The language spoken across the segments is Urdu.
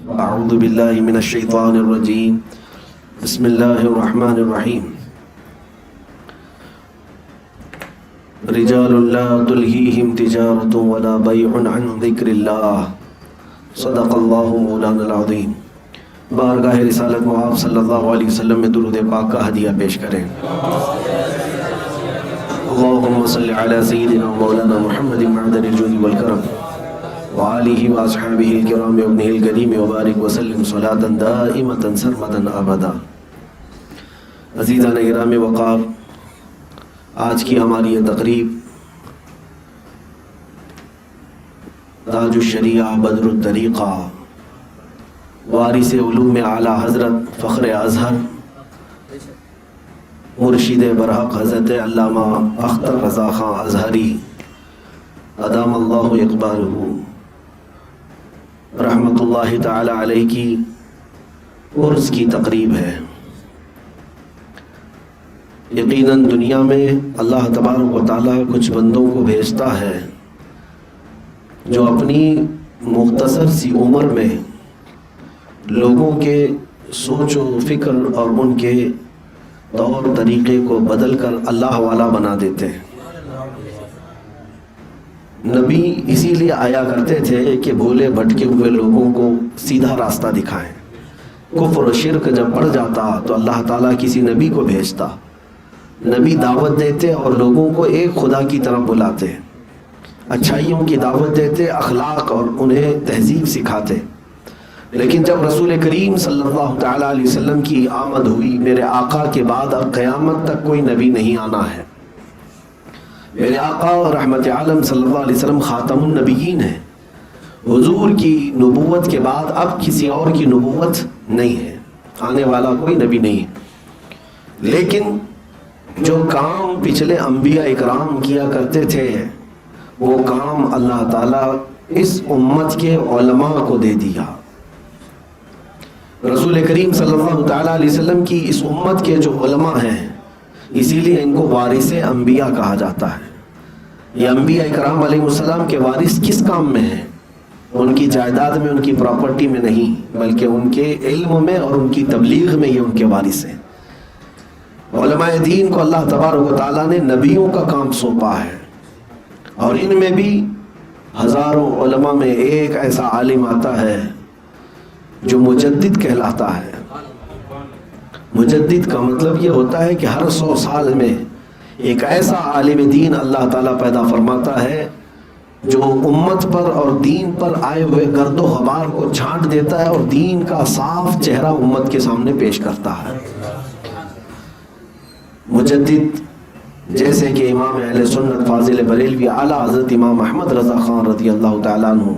اعوذ باللہ من الشیطان الرجیم بسم اللہ الرحمن الرحیم رجال لا تلہیہم تجارت ولا بیع عن ذکر اللہ صدق اللہ مولانا العظیم۔ بارگاہ رسالت معاذ صلی اللہ علیہ وسلم میں درود پاک کا ہدیہ پیش کریں۔ اللہم صلی علی سیدنا مولانا محمد معدن الجود والکرم وآلہ واصحابہ الکرام وابنہ الکریم وبارک وسلم صلاة دائمة سرمدا ابدا۔ عزیزان گرام وقار، آج کی ہماری یہ تقریب تاج الشریعہ بدر الطریقہ وارث علوم اعلیٰ حضرت فخر ازہر مرشد برحق حضرت علامہ اختر رضا خان ازہری ادام اللہ اقبالہ رحمۃ اللہ تعالی علیہ کی عرس کی تقریب ہے۔ یقیناً دنیا میں اللہ تبارک و تعالیٰ کچھ بندوں کو بھیجتا ہے جو اپنی مختصر سی عمر میں لوگوں کے سوچ و فکر اور ان کے طور طریقے کو بدل کر اللہ والا بنا دیتے ہیں۔ نبی اسی لیے آیا کرتے تھے کہ بھولے بھٹکے ہوئے لوگوں کو سیدھا راستہ دکھائیں۔ کفر و شرک جب بڑھ جاتا تو اللہ تعالیٰ کسی نبی کو بھیجتا، نبی دعوت دیتے اور لوگوں کو ایک خدا کی طرف بلاتے، اچھائیوں کی دعوت دیتے، اخلاق اور انہیں تہذیب سکھاتے۔ لیکن جب رسول کریم صلی اللہ تعالیٰ علیہ وسلم کی آمد ہوئی، میرے آقا کے بعد اب قیامت تک کوئی نبی نہیں آنا ہے، میرے آقا رحمت عالم صلی اللہ علیہ وسلم خاتم النبیین ہیں، حضور کی نبوت کے بعد اب کسی اور کی نبوت نہیں ہے، آنے والا کوئی نبی نہیں ہے۔ لیکن جو کام پچھلے انبیاء اکرام کیا کرتے تھے وہ کام اللہ تعالیٰ اس امت کے علماء کو دے دیا۔ رسول کریم صلی اللہ تعالیٰ علیہ وسلم کی اس امت کے جو علماء ہیں، اسی لیے ان کو وارث انبیاء کہا جاتا ہے۔ یہ انبیاء اکرام علیہ السلام کے وارث کس کام میں ہیں؟ ان کی جائیداد میں، ان کی پراپرٹی میں نہیں، بلکہ ان کے علم میں اور ان کی تبلیغ میں یہ ان کے وارث ہیں۔ علماء دین کو اللہ تبارک و تعالیٰ نے نبیوں کا کام سونپا ہے، اور ان میں بھی ہزاروں علماء میں ایک ایسا عالم آتا ہے جو مجدد کہلاتا ہے۔ مجدد کا مطلب یہ ہوتا ہے کہ ہر 100 سال میں ایک ایسا عالم دین اللہ تعالیٰ پیدا فرماتا ہے جو امت پر اور دین پر آئے ہوئے گرد و غبار کو چھانٹ دیتا ہے اور دین کا صاف چہرہ امت کے سامنے پیش کرتا ہے۔ مجدد جیسے کہ امام اہل سنت فاضل بریلوی اعلیٰ حضرت امام احمد رضا خان رضی اللہ تعالیٰ عنہ،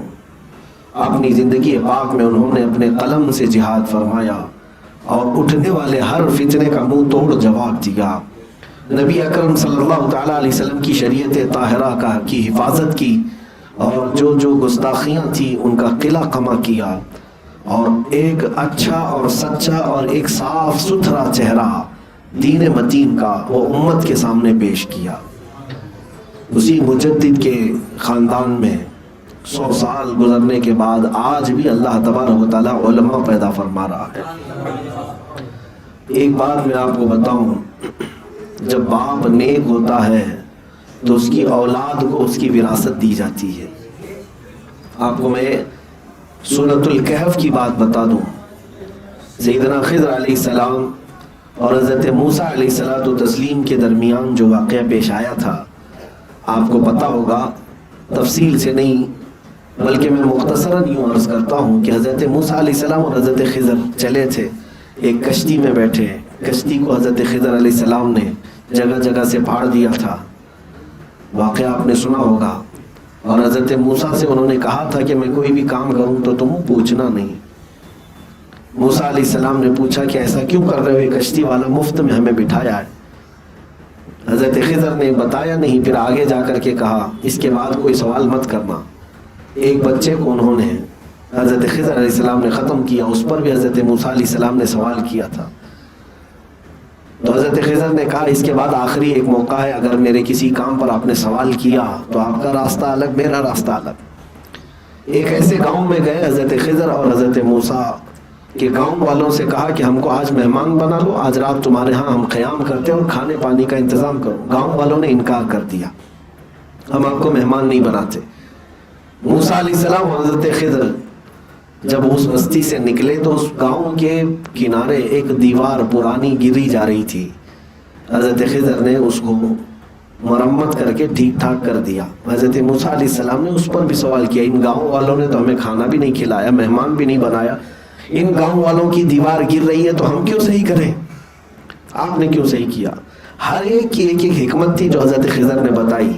اپنی زندگی پاک میں انہوں نے اپنے قلم سے جہاد فرمایا اور اٹھنے والے ہر فتنے کا منہ توڑ جواب دیا۔ نبی اکرم صلی اللہ تعالیٰ علیہ وسلم کی شریعت طاہرہ کی حفاظت کی، اور جو گستاخیاں تھیں ان کا قلع کما کیا، اور ایک اچھا اور سچا اور ایک صاف ستھرا چہرہ دین متین کا وہ امت کے سامنے پیش کیا۔ اسی مجدد کے خاندان میں 100 سال گزرنے کے بعد آج بھی اللہ تبارک و تعالیٰ علماء پیدا فرما رہا ہے۔ ایک بات میں آپ کو بتاؤں، جب باپ نیک ہوتا ہے تو اس کی اولاد کو اس کی وراثت دی جاتی ہے۔ آپ کو میں سورۃ الکہف کی بات بتا دوں۔ سیدنا خضر علیہ السلام اور حضرت موسیٰ علیہ الصلوۃ والتسلیم کے درمیان جو واقعہ پیش آیا تھا، آپ کو پتہ ہوگا، تفصیل سے نہیں بلکہ میں مختصراً یوں عرض کرتا ہوں کہ حضرت موسیٰ علیہ السلام اور حضرت خضر چلے تھے، ایک کشتی میں بیٹھے، کشتی کو حضرت خضر علیہ السلام نے جگہ جگہ سے پھاڑ دیا تھا، واقعہ آپ نے سنا ہوگا، اور حضرت موسیٰ سے انہوں نے کہا تھا کہ میں کوئی بھی کام کروں تو تم پوچھنا نہیں۔ موسیٰ علیہ السلام نے پوچھا کہ ایسا کیوں کر رہے ہو، یہ کشتی والا مفت میں ہمیں بٹھایا ہے۔ حضرت خضر نے بتایا نہیں، پھر آگے جا کر کے کہا اس کے بعد کوئی سوال مت کرنا۔ ایک بچے کو انہوں نے حضرت خضر علیہ السلام نے ختم کیا، اس پر بھی حضرت موسیٰ علیہ السلام نے سوال کیا تھا، تو حضرت خضر نے کہا اس کے بعد آخری ایک موقع ہے، اگر میرے کسی کام پر آپ نے سوال کیا تو آپ کا راستہ الگ، میرا راستہ الگ۔ ایک ایسے گاؤں میں گئے حضرت خضر اور حضرت موسیٰ کہ گاؤں والوں سے کہا کہ ہم کو آج مہمان بنا لو، آج رات تمہارے ہاں ہم قیام کرتے ہیں اور کھانے پانی کا انتظام کرو۔ گاؤں والوں نے انکار کر دیا، ہم آپ کو مہمان نہیں بناتے۔ موسیٰ علیہ السلام اور حضرت خضر جب اس بستی سے نکلے تو اس گاؤں کے کنارے ایک دیوار پرانی گری جا رہی تھی۔ حضرت خضر نے اس کو مرمت کر کے ٹھیک ٹھاک کر دیا۔ حضرت موسیٰ علیہ السلام نے اس پر بھی سوال کیا، ان گاؤں والوں نے تو ہمیں کھانا بھی نہیں کھلایا، مہمان بھی نہیں بنایا، ان گاؤں والوں کی دیوار گر رہی ہے تو ہم کیوں صحیح کریں، آپ نے کیوں صحیح کیا؟ ہر ایک کی ایک ایک حکمت تھی جو حضرت خضر نے بتائی۔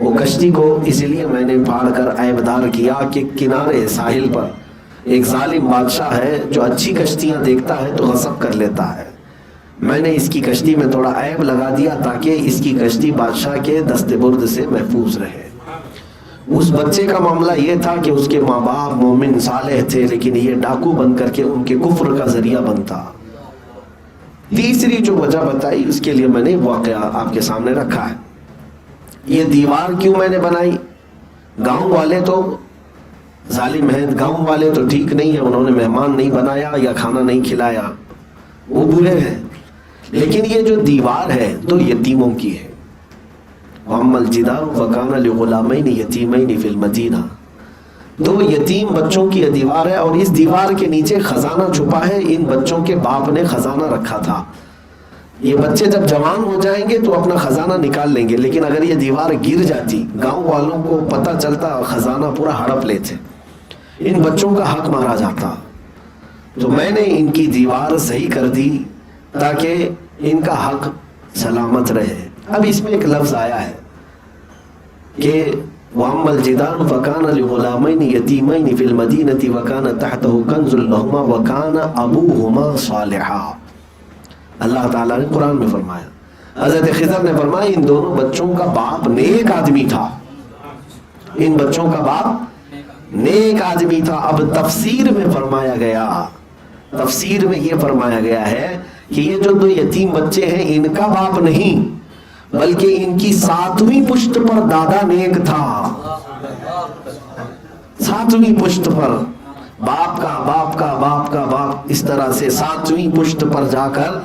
وہ کشتی کو اس لیے میں نے پھاڑ کر عیبدار کیا کہ کنارے ساحل پر ایک ظالم بادشاہ ہے جو اچھی کشتیاں دیکھتا ہے تو غصب کر لیتا ہے۔ میں نے اس کی کشتی میں تھوڑا عیب لگا دیا تاکہ اس کی کشتی بادشاہ کے دست برد سے محفوظ رہے۔ اس بچے کا معاملہ یہ تھا کہ اس کے ماں باپ مومن صالح تھے، لیکن یہ ڈاکو بن کر کے ان کے کفر کا ذریعہ بنتا۔ تیسری جو وجہ بتائی اس کے لیے میں نے واقعہ آپ کے سامنے رکھا ہے۔ یہ دیوار کیوں میں نے بنائی؟ گاؤں والے تو ظالم ہیں، گاؤں والے تو ٹھیک نہیں ہیں، انہوں نے مہمان نہیں بنایا یا کھانا نہیں کھلایا، وہ برے ہیں۔ لیکن یہ جو دیوار ہے تو یتیموں کی ہے۔ وَأَمَّا الْجِدَارُ فَكَانَ لِغُلَامَيْنِ يَتِيمَيْنِ فِي الْمَدِينَةِ، تو یتیم بچوں کی یہ دیوار ہے اور اس دیوار کے نیچے خزانہ چھپا ہے، ان بچوں کے باپ نے خزانہ رکھا تھا۔ یہ بچے جب جوان ہو جائیں گے تو اپنا خزانہ نکال لیں گے، لیکن اگر یہ دیوار گر جاتی گاؤں والوں کو پتہ چلتا، خزانہ پورا ہڑپ لیتے، ان بچوں کا حق مارا جاتا۔ تو میں نے ان کی دیوار صحیح کر دی تاکہ ان کا حق سلامت رہے۔ اب اس میں ایک لفظ آیا ہے کہ وَأَمَّا الْجِدَارُ فَكَانَ لِغُلَامَيْنِ يَتِيمَيْنِ فِي الْمَدِينَةِ وَكَانَ تَحْتَهُ كَنْزٌ لَهُمَا وَكَانَ أَبُوهُمَا صَالِحًا۔ اللہ تعالیٰ نے قرآن میں فرمایا، حضرت خضر نے فرمایا ان دونوں بچوں کا باپ نیک آدمی تھا، ان بچوں کا باپ نیک آدمی تھا۔ اب تفسیر میں فرمایا گیا، تفسیر میں یہ فرمایا گیا ہے کہ یہ جو دو یتیم بچے ہیں ان کا باپ نہیں بلکہ ان کی ساتویں پشت پر دادا نیک تھا۔ ساتویں پشت پر باپ کا باپ کا باپ کا باپ، اس طرح سے ساتویں پشت پر جا کر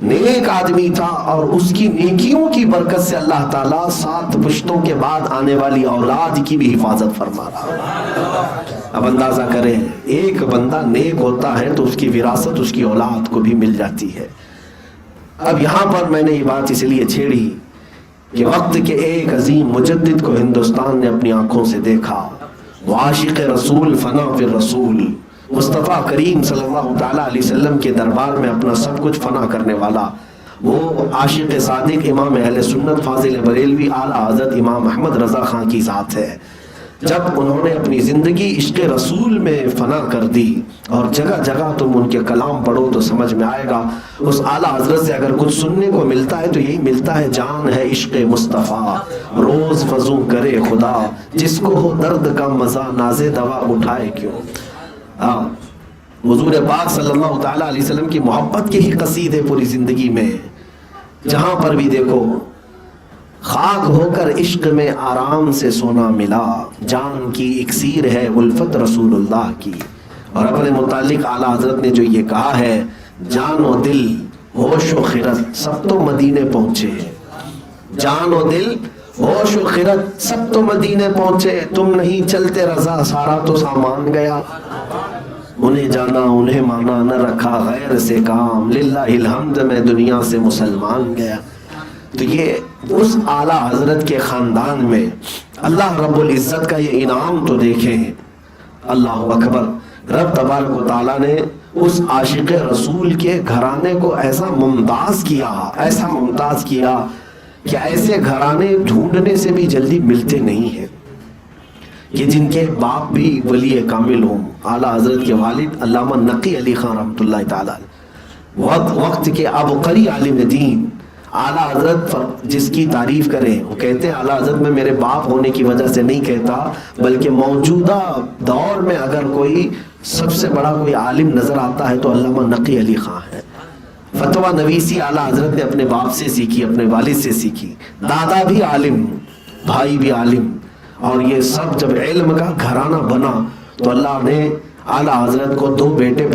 نیک آدمی تھا، اور اس کی نیکیوں کی برکت سے اللہ تعالیٰ 7 پشتوں کے بعد آنے والی اولاد کی بھی حفاظت فرما رہا۔ اب اندازہ کریں، ایک بندہ نیک ہوتا ہے تو اس کی وراثت اس کی اولاد کو بھی مل جاتی ہے۔ اب یہاں پر میں نے یہ بات اس لیے چھیڑی کہ وقت کے ایک عظیم مجدد کو ہندوستان نے اپنی آنکھوں سے دیکھا، وہ عاشق رسول فنا فی الرسول، مصطفیٰ کریم صلی اللہ تعالیٰ علیہ وسلم کے دربار میں اپنا سب کچھ فنا کرنے والا، وہ عاشق صادق امام اہل سنت فاضل بریلوی اعلیٰ حضرت امام احمد رضا خان کی ذات ہے۔ جب انہوں نے اپنی زندگی عشق رسول میں فنا کر دی، اور جگہ جگہ تم ان کے کلام پڑھو تو سمجھ میں آئے گا، اس اعلیٰ حضرت سے اگر کچھ سننے کو ملتا ہے تو یہی ملتا ہے، جان ہے عشق مصطفیٰ روز فزوں کرے خدا، جس کو ہو درد کا مزہ ناز دوا اٹھائے کیوں۔ حضور پاک صلی اللہ تعالیٰ علیہ وسلم کی محبت کے ہی قصیدے پوری زندگی میں، جہاں پر بھی دیکھو، خاک ہو کر عشق میں آرام سے سونا ملا، جان کی اکسیر ہے الفت رسول اللہ کی۔ اور اپنے متعلق اعلیٰ حضرت نے جو یہ کہا ہے، جان و دل ہوش و خرد سب تو مدینے پہنچے، جان و دل ہوش و خرد سب تو مدینے پہنچے، تم نہیں چلتے رضا سارا تو سامان گیا، انہیں جانا انہیں مانا نہ رکھا غیر سے کام، للہ الحمد میں دنیا سے مسلمان گیا۔ تو یہ اس اعلیٰ حضرت کے خاندان میں اللہ رب العزت کا یہ انعام تو دیکھیں، اللہ اکبر، رب تبارک و تعالیٰ نے اس عاشق رسول کے گھرانے کو ایسا ممتاز کیا، ایسا ممتاز کیا کہ ایسے گھرانے ڈھونڈنے سے بھی جلدی ملتے نہیں ہیں، کہ جن کے باپ بھی ولی کامل ہوں۔ اعلیٰ حضرت کے والد علامہ نقی علی خان رحمۃ اللہ تعالیٰ وقت کے عبقری عالم دین، اعلیٰ حضرت جس کی تعریف کریں، وہ کہتے ہیں اعلیٰ حضرت میں میرے باپ ہونے کی وجہ سے نہیں کہتا، بلکہ موجودہ دور میں اگر کوئی سب سے بڑا کوئی عالم نظر آتا ہے تو علامہ نقی علی خان ہے۔ فتویٰ نویسی اعلیٰ حضرت نے اپنے باپ سے سیکھی، اپنے والد سے سیکھی، دادا بھی عالم، بھائی بھی عالم، اور یہ سب جب علم کا گھرانہ بنا تو اللہ نے اعلیٰ حضرت کو 2 بیٹے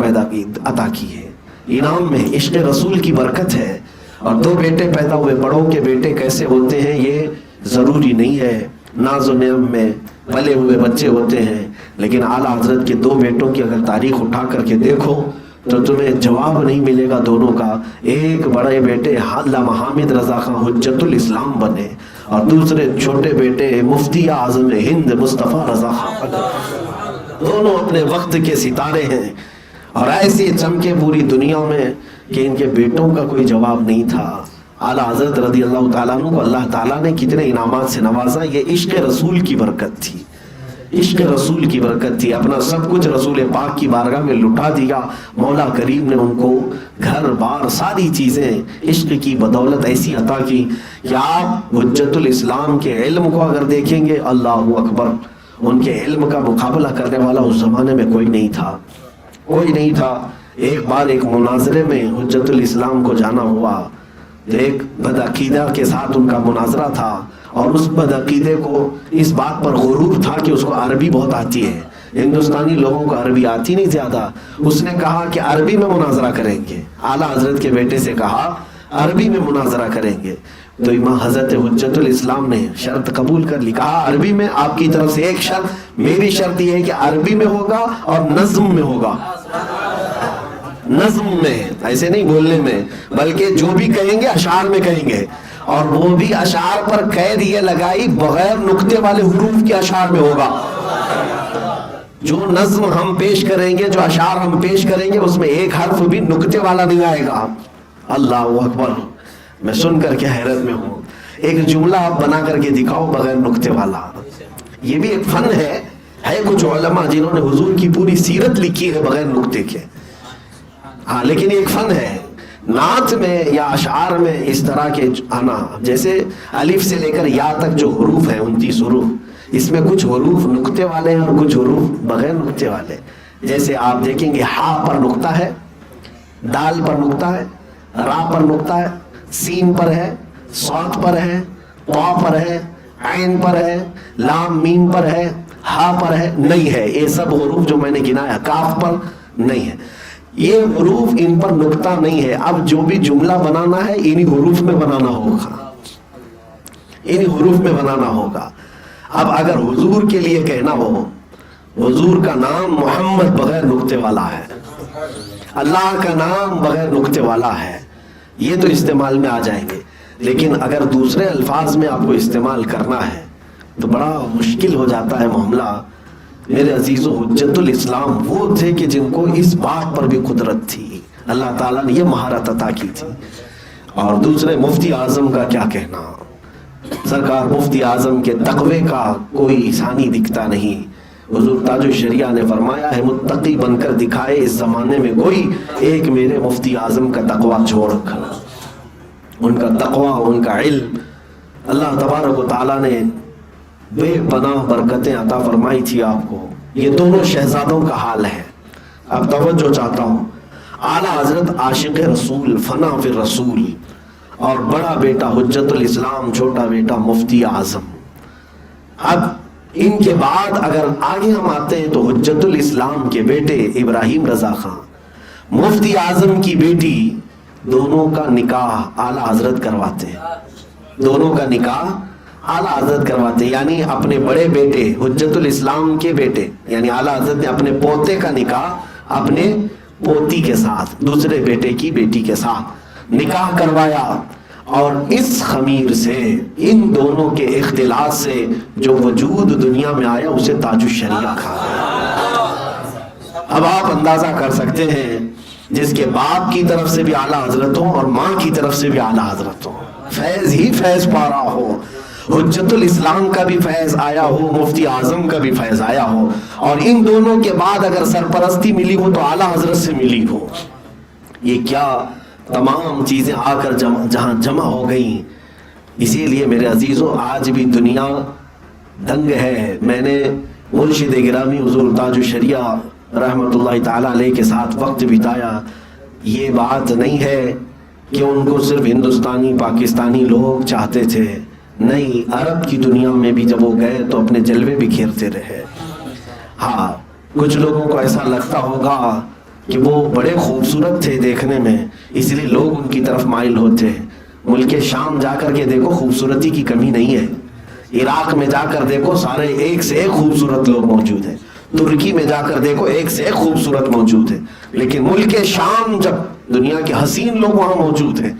عطا کیے انعام میں. عشق رسول کی برکت ہے. اور 2 بیٹے پیدا ہوئے. بڑوں کے بیٹے کیسے ہوتے ہیں یہ ضروری نہیں ہے, ناز و نعم میں پلے ہوئے بچے ہوتے ہیں, لیکن اعلیٰ حضرت کے 2 بیٹوں کی اگر تاریخ اٹھا کر کے دیکھو تو تمہیں جواب نہیں ملے گا دونوں کا. ایک بڑے بیٹے علامہ حامد رضا خان حجت الاسلام بنے, اور دوسرے چھوٹے بیٹے مفتی اعظم ہند مصطفیٰ رضا خان بنے. دونوں اپنے وقت کے ستارے ہیں, اور ایسے چمکے پوری دنیا میں کہ ان کے بیٹوں کا کوئی جواب نہیں تھا. اعلیٰ حضرت رضی اللہ تعالیٰ عنہ کو اللہ تعالیٰ نے کتنے انعامات سے نوازا. یہ عشق رسول کی برکت تھی, عشق رسول کی برکت تھی. اپنا سب کچھ رسول پاک کی بارگاہ میں لٹا دیا. مولا کریم نے ان کو گھر بار ساری چیزیں عشق کی بدولت ایسی عطا کی کہ آپ حجت الاسلام کے علم کو اگر دیکھیں گے, اللہ اکبر, ان کے علم کا مقابلہ کرنے والا اس زمانے میں کوئی نہیں تھا, کوئی نہیں تھا. ایک بار ایک مناظرے میں حجت الاسلام کو جانا ہوا تو ایک بدعقیدہ کے ساتھ ان کا مناظرہ تھا, اور اس بدعقیدے کو اس بات پر غرور تھا کہ اس کو عربی بہت آتی ہے. ہندوستانی لوگوں کو عربی آتی نہیں زیادہ. اس نے کہا کہ عربی میں مناظرہ کریں گے. اعلیٰ حضرت کے بیٹے سے کہا عربی میں مناظرہ کریں گے. تو امام حضرت حجت الاسلام نے شرط قبول کر لی. کہا عربی میں آپ کی طرف سے ایک شرط, میری شرط یہ ہے کہ عربی میں ہوگا اور نظم میں ہوگا. نظم میں, ایسے نہیں بولنے میں, بلکہ جو بھی کہیں گے اشعار میں کہیں گے, اور وہ بھی اشعار پر قید یہ لگائی بغیر نقطے والے حروف کے اشعار میں ہوگا. جو نظم ہم پیش کریں گے, جو اشعار ہم پیش کریں گے, اس میں ایک حرف بھی نقطے والا نہیں آئے گا. اللہ اکبر, میں سن کر کے حیرت میں ہوں. ایک جملہ آپ بنا کر کے دکھاؤ بغیر نقطے والا. یہ بھی ایک فن ہے. کچھ علماء جنہوں نے حضور کی پوری سیرت لکھی ہے بغیر نقطے کے, ہاں, لیکن ایک فن ہے. نعت میں یا اشعار میں اس طرح کے آنا, جیسے الف سے لے کر یا تک جو حروف ہیں 29 حروف, اس میں کچھ حروف نقطے والے ہیں اور کچھ حروف بغیر نقطے والے. جیسے آپ دیکھیں گے ہا پر نقطہ ہے, دال پر نقطہ ہے, را پر نقطہ ہے, سین پر ہے, صاد پر ہے, طا پر ہے, عین پر ہے, لام میم پر ہے, ہا پر ہے, نہیں ہے. یہ سب حروف جو میں نے گنایا, کاف پر نہیں ہے. یہ حروف ان پر نقطہ نہیں ہے. اب جو بھی جملہ بنانا ہے انہی حروف میں بنانا ہوگا, انہی حروف میں بنانا ہوگا. اب اگر حضور کے لیے کہنا ہو, حضور کا نام محمد بغیر نقطے والا ہے, اللہ کا نام بغیر نقطے والا ہے, یہ تو استعمال میں آ جائیں گے. لیکن اگر دوسرے الفاظ میں آپ کو استعمال کرنا ہے تو بڑا مشکل ہو جاتا ہے معاملہ. میرے عزیزو, حجت الاسلام وہ تھے کہ جن کو اس بات پر بھی قدرت تھی, اللہ تعالیٰ نے یہ مہارت عطا کی تھی. اور دوسرے مفتی اعظم کا کیا کہنا, سرکار مفتی اعظم کے تقوی کا کوئی ثانی دکھتا نہیں. حضور تاج الشریعہ نے فرمایا ہے متقی بن کر دکھائے اس زمانے میں کوئی, ایک میرے مفتی اعظم کا تقوی چھوڑ کر. ان کا تقوی, ان کا علم, اللہ تبارک و تعالیٰ نے بے پناہ برکتیں عطا فرمائی تھی آپ کو. یہ دونوں شہزادوں کا حال ہے. اب توجہ چاہتا ہوں, اعلیٰ حضرت عاشق رسول, فنا فی الرسول, اور بڑا بیٹا حجت الاسلام, چھوٹا بیٹا مفتی اعظم. اب ان کے بعد اگر آگے ہم آتے ہیں تو حجت الاسلام کے بیٹے ابراہیم رضا خان, مفتی اعظم کی بیٹی, دونوں کا نکاح اعلیٰ حضرت کرواتے ہیں. دونوں کا نکاح اعلیٰ حضرت کرواتے, یعنی اپنے بڑے بیٹے حجت الاسلام کے بیٹے یعنی اعلیٰ حضرت نے اپنے پوتے کا نکاح اپنے پوتی کے ساتھ, دوسرے بیٹے کی بیٹی کے ساتھ نکاح کروایا. اور اس خمیر سے, ان دونوں کے اختلاط سے جو وجود دنیا میں آیا اسے تاج الشریعہ کہا. اب آپ اندازہ کر سکتے ہیں, جس کے باپ کی طرف سے بھی اعلیٰ حضرت ہو اور ماں کی طرف سے بھی اعلیٰ حضرت ہو, فیض ہی فیض پا رہا ہو, حجت الاسلام کا بھی فیض آیا ہو, مفتی اعظم کا بھی فیض آیا ہو, اور ان دونوں کے بعد اگر سرپرستی ملی ہو تو اعلیٰ حضرت سے ملی ہو. یہ کیا تمام چیزیں آ کر جہاں جمع ہو گئیں. اسی لیے میرے عزیزوں, آج بھی دنیا دنگ ہے. میں نے مرشد گرامی حضور تاج الشریعہ رحمۃ اللہ تعالیٰ علیہ کے ساتھ وقت بتایا. یہ بات نہیں ہے کہ ان کو صرف ہندوستانی پاکستانی لوگ چاہتے تھے, نہیں عرب کی دنیا میں بھی جب وہ گئے تو اپنے جلوے بھی کھیرتے رہے. ہاں کچھ لوگوں کو ایسا لگتا ہوگا کہ وہ بڑے خوبصورت تھے دیکھنے میں اس لیے لوگ ان کی طرف مائل ہوتے ہیں. ملک شام جا کر کے دیکھو خوبصورتی کی کمی نہیں ہے. عراق میں جا کر دیکھو سارے ایک سے ایک خوبصورت لوگ موجود ہیں. ترکی میں جا کر دیکھو ایک سے ایک خوبصورت موجود ہے. لیکن ملک شام جب دنیا کے حسین لوگ وہاں موجود ہیں,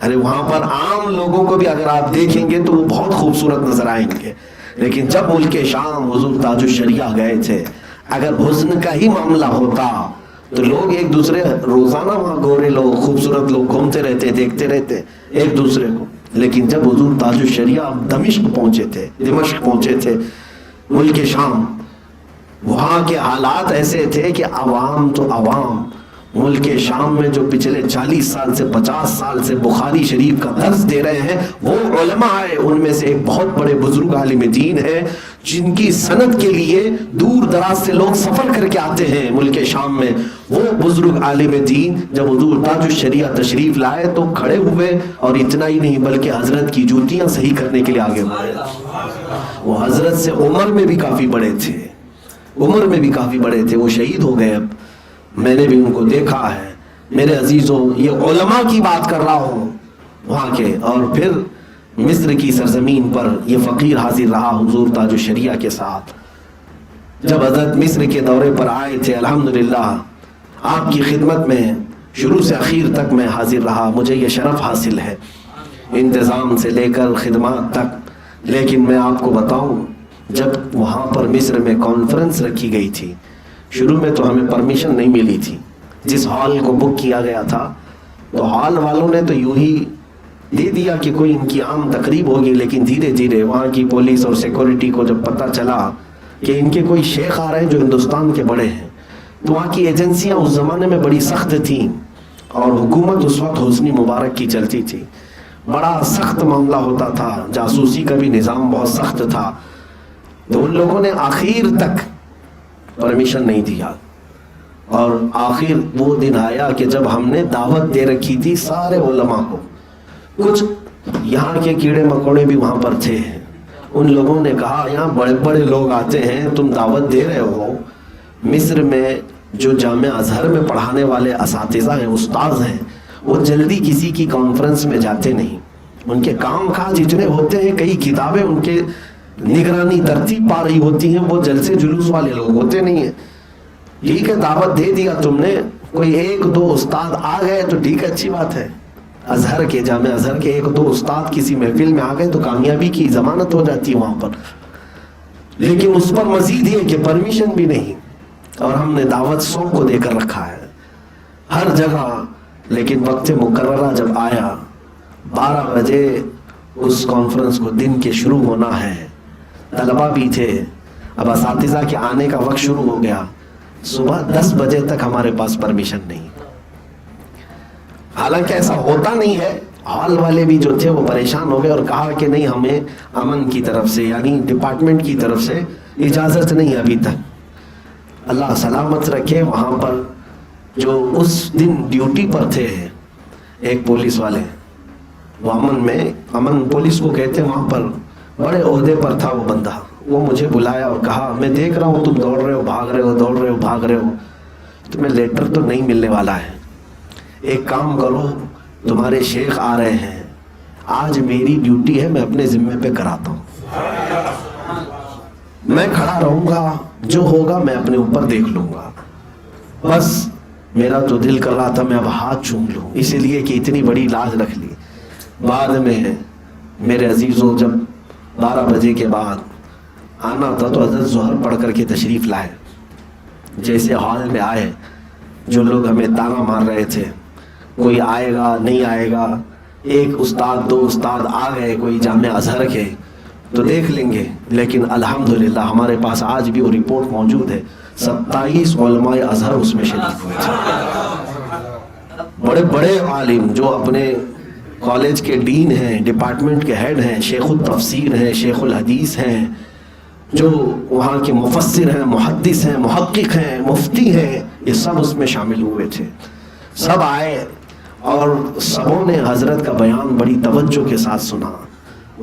ارے وہاں پر عام لوگوں کو بھی اگر آپ دیکھیں گے تو وہ بہت خوبصورت نظر آئیں گے. لیکن جب ملک شام حضور تاج الشریعہ گئے تھے, اگر حسن کا ہی معاملہ ہوتا تو لوگ ایک دوسرے روزانہ وہاں گورے لوگ خوبصورت لوگ گھومتے رہتے دیکھتے رہتے ایک دوسرے کو. لیکن جب حضور تاج الشریعہ دمشق پہنچے تھے ملک شام, وہاں کے حالات ایسے تھے کہ عوام تو عوام ملک شام میں جو پچھلے 40 سال سے 50 سال سے بخاری شریف کا درس دے رہے ہیں وہ علماء ہیں. ان میں سے ایک بہت بڑے بزرگ عالم دین ہیں جن کی سند کے لیے دور دراز سے لوگ سفر کر کے آتے ہیں ملک شام میں. وہ بزرگ عالم دین جب حضور تاج الشریعہ تشریف لائے تو کھڑے ہوئے, اور اتنا ہی نہیں بلکہ حضرت کی جوتیاں صحیح کرنے کے لیے آگے ہوئے. وہ حضرت سے عمر میں بھی کافی بڑے تھے, وہ شہید ہو گئے. اب میں نے بھی ان کو دیکھا ہے. میرے عزیزوں, یہ علماء کی بات کر رہا ہوں وہاں کے. اور پھر مصر کی سرزمین پر یہ فقیر حاضر رہا حضور تاج الشریعہ کے ساتھ. جب حضرت مصر کے دورے پر آئے تھے الحمدللہ آپ کی خدمت میں شروع سے اخیر تک میں حاضر رہا. مجھے یہ شرف حاصل ہے انتظام سے لے کر خدمات تک. لیکن میں آپ کو بتاؤں, جب وہاں پر مصر میں کانفرنس رکھی گئی تھی, شروع میں تو ہمیں پرمیشن نہیں ملی تھی. جس ہال کو بک کیا گیا تھا تو ہال والوں نے تو یوں ہی دے دیا کہ کوئی ان کی عام تقریب ہوگی. لیکن دھیرے دھیرے وہاں کی پولیس اور سیکورٹی کو جب پتہ چلا کہ ان کے کوئی شیخ آ رہے ہیں جو ہندوستان کے بڑے ہیں, تو وہاں کی ایجنسیاں اس زمانے میں بڑی سخت تھیں اور حکومت اس وقت حسنی مبارک کی چلتی تھی. بڑا سخت معاملہ ہوتا تھا, جاسوسی کا بھی نظام بہت سخت تھا. تو ان لوگوں نے آخر تک پرمیشن نہیں دیا, اور آخر وہ دن آیا کہ جب ہم نے دعوت دے رکھی تھی سارے علماء کو. کچھ یہاں کے کیڑے مکوڑے بھی وہاں پر تھے. ان لوگوں نے کہا یہاں بڑے بڑے لوگ آتے ہیں, تم دعوت دے رہے ہو. مصر میں جو جامعہ ازہر میں پڑھانے والے اساتذہ ہیں, استاذ ہیں, وہ جلدی کسی کی کانفرنس میں جاتے نہیں. ان کے کام کاج اتنے ہوتے ہیں, کئی کتابیں ان کے نگرانی ترتیب پا رہی ہوتی ہیں, وہ جلسے جلوس والے لوگ ہوتے نہیں ہیں. ٹھیک ہے دعوت دے دیا تم نے, کوئی ایک دو استاد آ گئے تو ٹھیک ہے اچھی بات ہے. ازہر کے جامعہ ازہر کے ایک دو استاد کسی محفل میں آ گئے تو کامیابی کی ضمانت ہو جاتی ہے وہاں پر. لیکن اس پر مزید یہ کہ پرمیشن بھی نہیں, اور ہم نے دعوت 100 کو دے کر رکھا ہے ہر جگہ. لیکن وقت مقررہ جب آیا 12 بجے اس کانفرنس کو دن کے شروع ہونا ہے, طلبہ بھی تھے, اب اساتذہ کے آنے کا وقت شروع ہو گیا. صبح 10 بجے تک ہمارے پاس پرمیشن نہیں. حالانکہ ایسا ہوتا نہیں ہے. ہال والے بھی جو تھے وہ پریشان ہو گئے اور کہا کہ نہیں ہمیں امن کی طرف سے یعنی ڈپارٹمنٹ کی طرف سے اجازت نہیں ابھی تک. اللہ سلامت رکھے. وہاں پر جو اس دن ڈیوٹی پر تھے ایک پولیس والے, وہ امن پولیس کو کہتے ہیں, وہاں پر بڑے عہدے پر تھا وہ بندہ. وہ مجھے بلایا اور کہا میں دیکھ رہا ہوں تم دوڑ رہے ہو بھاگ رہے ہو, تمہیں لیٹر تو نہیں ملنے والا ہے. ایک کام کرو, تمہارے شیخ آ رہے ہیں, آج میری ڈیوٹی ہے, میں اپنے ذمے پہ کراتا ہوں, میں کھڑا رہوں گا, جو ہوگا میں اپنے اوپر دیکھ لوں گا. بس میرا تو دل کر رہا تھا میں اب ہاتھ چوم لوں, اسی لیے کہ اتنی بڑی لاج رکھ لی. بعد میں میرے عزیزوں جب 12 بجے کے بعد آنا تھا تو حضرت ظہر پڑھ کر کے تشریف لائے. جیسے ہال میں آئے, جو لوگ ہمیں تانا مار رہے تھے کوئی آئے گا نہیں آئے گا, ایک استاد دو استاد آ گئے کوئی جامعہ ازہر کے تو دیکھ لیں گے. لیکن الحمدللہ ہمارے پاس آج بھی وہ رپورٹ موجود ہے, 27 علماء ازہر اس میں شریک ہوئے تھے. بڑے بڑے عالم جو اپنے کالج کے ڈین ہیں, ڈپارٹمنٹ کے ہیڈ ہیں, شیخ التفسیر ہیں, شیخ الحدیث ہیں, جو وہاں کے مفسر ہیں, محدث ہیں, محقق ہیں, مفتی ہیں, یہ سب اس میں شامل ہوئے تھے. سب آئے اور سبوں نے حضرت کا بیان بڑی توجہ کے ساتھ سنا.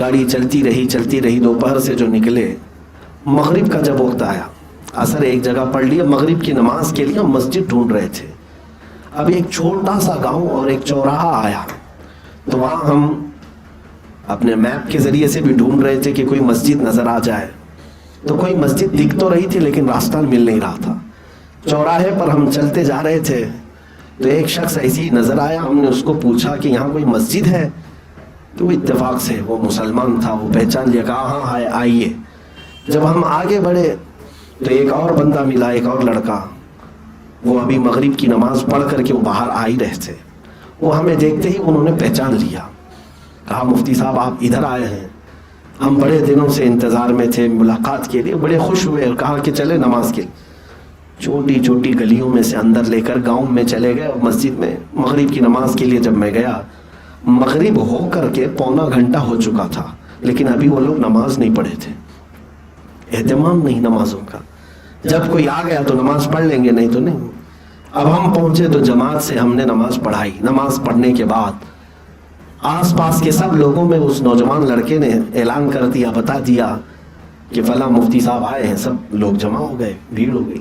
گاڑی چلتی رہی دوپہر سے جو نکلے، مغرب کا جب وقت آیا، عصر ایک جگہ پڑھ لیا، مغرب کی نماز کے لیے ہم مسجد ڈھونڈ رہے تھے۔ اب ایک چھوٹا سا گاؤں اور ایک چوراہا آیا، تو وہاں ہم اپنے میپ کے ذریعے سے بھی ڈھونڈ رہے تھے کہ کوئی مسجد نظر آ جائے، تو کوئی مسجد دکھ تو رہی تھی لیکن راستہ مل نہیں رہا تھا۔ چوراہے پر ہم چلتے جا رہے تھے تو ایک شخص ایسی نظر آیا، ہم نے اس کو پوچھا کہ یہاں کوئی مسجد ہے؟ تو اتفاق سے وہ مسلمان تھا، وہ پہچان لیا، کہا ہاں ہے، آئیے۔ جب ہم آگے بڑھے تو ایک اور بندہ ملا، ایک اور لڑکا، وہ ابھی مغرب کی نماز پڑھ کر کے وہ باہر آ ہی رہے تھے۔ وہ ہمیں دیکھتے ہی انہوں نے پہچان لیا، کہا مفتی صاحب آپ ادھر آئے ہیں، ہم بڑے دنوں سے انتظار میں تھے ملاقات کے لیے، بڑے خوش ہوئے اور کہا کہ چلے نماز کے لیے۔ چھوٹی چھوٹی گلیوں میں سے اندر لے کر گاؤں میں چلے گئے، مسجد میں مغرب کی نماز کے لیے جب میں گیا، مغرب ہو کر کے پونا گھنٹہ ہو چکا تھا، لیکن ابھی وہ لوگ نماز نہیں پڑھے تھے، اہتمام نہیں نمازوں کا۔ جب کوئی آ گیا تو نماز پڑھ لیں گے، نہیں تو نہیں۔ اب ہم پہنچے تو جماعت سے ہم نے نماز پڑھائی۔ نماز پڑھنے کے بعد آس پاس کے سب لوگوں میں اس نوجوان لڑکے نے اعلان کر دیا، بتا دیا کہ فلاں مفتی صاحب آئے ہیں، سب لوگ جمع ہو گئے، بھیڑ ہو گئی۔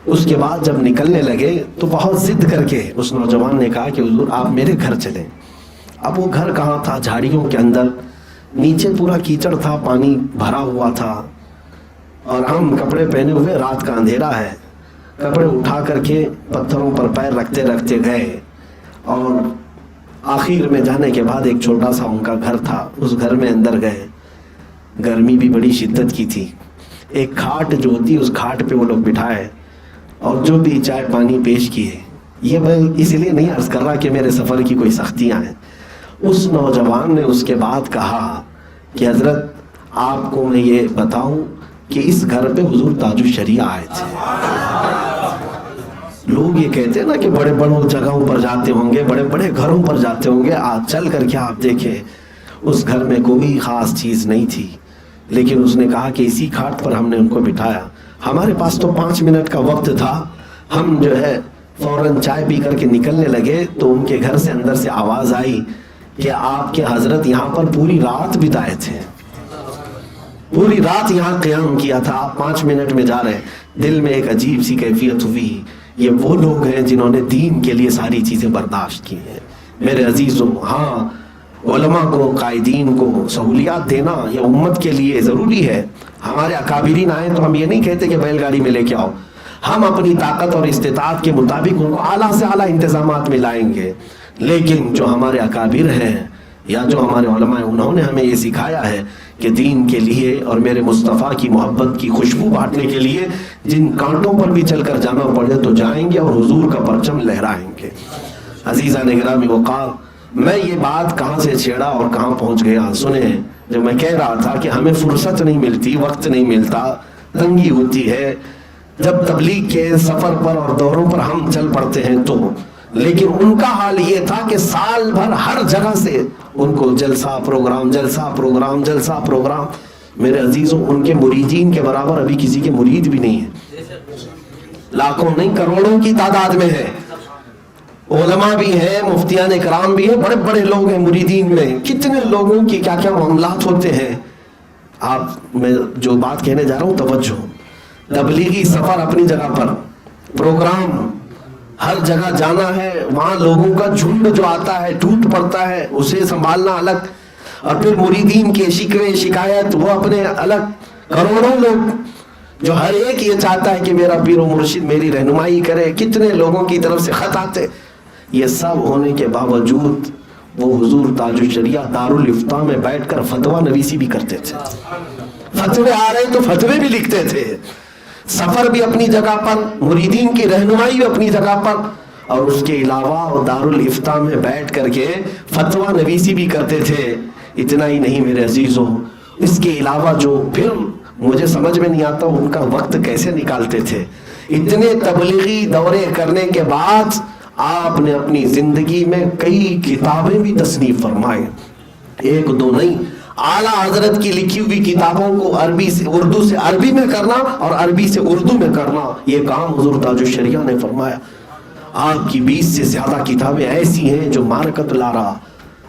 اس کے بعد جب نکلنے لگے تو بہت ضد کر کے اس نوجوان نے کہا کہ حضور آپ میرے گھر چلیں۔ اب وہ گھر کہاں تھا؟ جھاڑیوں کے اندر، نیچے پورا کیچڑ تھا، پانی بھرا ہوا تھا، اور ہم کپڑے پہنے ہوئے، رات کا اندھیرا ہے۔ کپڑے اٹھا کر کے پتھروں پر پیر رکھتے رکھتے گئے، اور آخر میں جانے کے بعد ایک چھوٹا سا ان کا گھر تھا، اس گھر میں اندر گئے۔ گرمی بھی بڑی شدت کی تھی، ایک کھاٹ جو ہوتی اس کھاٹ پہ وہ لوگ بٹھائے اور جو بھی چائے پانی پیش کیے۔ یہ میں اس لیے نہیں عرض کر رہا کہ میرے سفر کی کوئی سختیاں ہیں۔ اس نوجوان نے اس کے بعد کہا کہ حضرت آپ کو میں یہ بتاؤں کہ اس گھر پہ حضور تاج الشریعہ آئے تھے۔ لوگ یہ کہتے ہیں نا کہ بڑے بڑوں جگہوں پر جاتے ہوں گے، بڑے بڑے گھروں پر جاتے ہوں گے، آج چل کر کے آپ دیکھیں اس گھر میں کوئی خاص چیز نہیں تھی، لیکن اس نے کہا کہ اسی کھاٹ پر ہم نے ان کو بٹھایا۔ ہمارے پاس تو 5 منٹ کا وقت تھا، ہم جو ہے فوراً چائے پی کر کے نکلنے لگے تو ان کے گھر سے اندر سے آواز آئی کہ آپ کے حضرت یہاں پر پوری رات بتائے تھے، پوری رات یہاں قیام کیا تھا، آپ 5 منٹ میں جا رہے ہیں۔ دل میں ایک عجیب سی کیفیت ہوئی، یہ وہ لوگ ہیں جنہوں نے دین کے لیے ساری چیزیں برداشت کی ہیں۔ میرے عزیزوں، ہاں علماء کو، قائدین کو سہولیات دینا یہ امت کے لیے ضروری ہے۔ ہمارے اکابرین آئیں تو ہم یہ نہیں کہتے کہ بیل گاڑی میں لے کے آؤ، ہم اپنی طاقت اور استطاعت کے مطابق ان کو اعلیٰ سے اعلیٰ انتظامات میں لائیں گے، لیکن جو ہمارے اکابر ہیں یا جو ہمارے علماء ہیں، انہوں نے ہمیں یہ سکھایا ہے کہ دین کے لیے اور میرے مصطفیٰ کی محبت کی خوشبو بانٹنے کے لیے جن کانٹوں پر بھی چل کر جانا پڑے تو جائیں گے اور حضور کا پرچم لہرائیں گے۔ عزیزان گرامی وقار، میں یہ بات کہاں سے چھیڑا اور کہاں پہنچ گیا سنیں۔ جب میں کہہ رہا تھا کہ ہمیں فرصت نہیں ملتی، وقت نہیں ملتا، تنگی ہوتی ہے جب تبلیغ کے سفر پر اور دوروں پر ہم چل پڑتے ہیں تو، لیکن ان کا حال یہ تھا کہ سال بھر ہر جگہ سے ان کو جلسہ پروگرام، جلسہ پروگرام، جلسہ پروگرام۔ میرے عزیزوں، ان کے مریدین کے برابر ابھی کسی کے مرید بھی نہیں ہے، لاکھوں نہیں کروڑوں کی تعداد میں ہے۔ علماء بھی ہیں، مفتیان کرام بھی ہیں، بڑے بڑے لوگ ہیں مریدین میں، کتنے لوگوں کی کیا کیا معاملات ہوتے ہیں۔ آپ میں جو بات کہنے جا رہا ہوں توجہ، تبلیغی سفر اپنی جگہ پر، پروگرام ہر جگہ جانا ہے، وہاں لوگوں کا جھنڈ جو آتا ہے ٹوٹ پڑتا ہے، اسے سنبھالنا الگ، اور پھر مریدین کے شکوے شکایت وہ اپنے الگ، کروڑوں لوگ جو ہر ایک یہ چاہتا ہے کہ میرا پیر و مرشد میری رہنمائی کرے، کتنے لوگوں کی طرف سے خط آتے۔ یہ سب ہونے کے باوجود وہ حضور تاج الشریعہ دارالافتاء میں بیٹھ کر فتویٰ نویسی بھی کرتے تھے، فتوے آ رہے تو فتوے بھی لکھتے تھے، سفر بھی اپنی جگہ پر، مریدین کی رہنمائی بھی اپنی جگہ پر، اور اس کے علاوہ وہ دارالافتاء میں بیٹھ کر کے فتویٰ نویسی بھی کرتے تھے۔ اتنا ہی نہیں میرے عزیزوں، اس کے علاوہ جو پھر مجھے سمجھ میں نہیں آتا ان کا وقت کیسے نکالتے تھے۔ اتنے تبلیغی دورے کرنے کے بعد آپ نے اپنی زندگی میں کئی کتابیں بھی تصنیف فرمائے، ایک دو نہیں، اعلیٰ حضرت کی لکھی ہوئی کتابوں کو عربی سے اردو سے عربی میں کرنا اور عربی سے اردو میں کرنا، یہ کام حضور تاج الشریعہ نے فرمایا۔ آپ کی 20 سے زیادہ کتابیں ایسی ہیں جو معرکت لارا،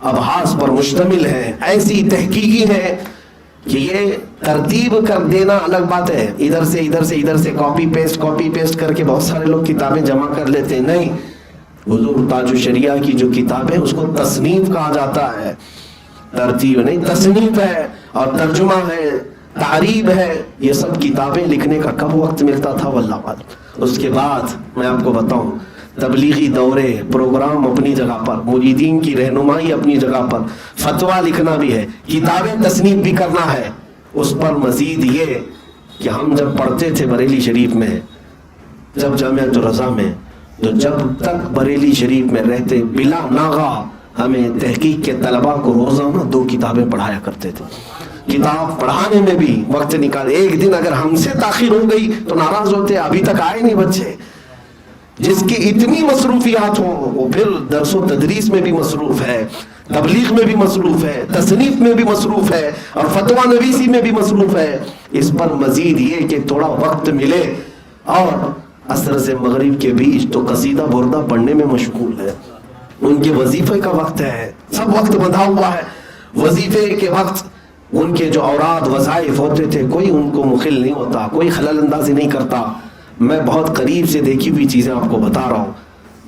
ابحاث پر مشتمل ہے، ایسی تحقیقی ہے کہ یہ ترتیب کر دینا الگ بات ہے، ادھر سے کاپی پیسٹ کر کے بہت سارے لوگ کتابیں جمع کر لیتے ہیں، نہیں، حضور تاج الشریعہ کی جو کتاب ہے اس کو تصنیف کہا جاتا ہے، ترتیب نہیں، تصنیف ہے، اور ترجمہ ہے، تعریب ہے، یہ سب کتابیں لکھنے کا کب وقت ملتا تھا واللہ عالم۔ اس کے بعد میں آپ کو بتاؤں، تبلیغی دورے، پروگرام اپنی جگہ پر، مریدین کی رہنمائی اپنی جگہ پر، فتویٰ لکھنا بھی ہے، کتابیں تصنیف بھی کرنا ہے، اس پر مزید یہ کہ ہم جب پڑھتے تھے بریلی شریف میں، جب جامعۃ الرضا میں، تو جب تک بریلی شریف میں رہتے بلا ناغہ ہمیں تحقیق کے طلباء کو روزانہ 2 کتابیں پڑھایا کرتے تھے۔ کتاب پڑھانے میں بھی وقت نکال، ایک دن اگر ہم سے تاخیر ہو گئی تو ناراض ہوتے، ابھی تک آئے نہیں بچے۔ جس کی اتنی مصروفیات ہوں وہ پھر درس و تدریس میں بھی مصروف ہے، تبلیغ میں بھی مصروف ہے، تصنیف میں بھی مصروف ہے، اور فتویٰ نویسی میں بھی مصروف ہے۔ اس پر مزید یہ کہ تھوڑا وقت ملے اور عصر سے مغرب کے بیچ تو قصیدہ بردہ پڑھنے میں مشغول ہے، ان کے وظیفے کا وقت ہے، سب وقت بندھا ہوا ہے۔ وظیفے کے وقت ان کے جو اوراد وظائف ہوتے تھے کوئی ان کو مخل نہیں ہوتا، کوئی خلل اندازی نہیں کرتا۔ میں بہت قریب سے دیکھی ہوئی چیزیں آپ کو بتا رہا ہوں،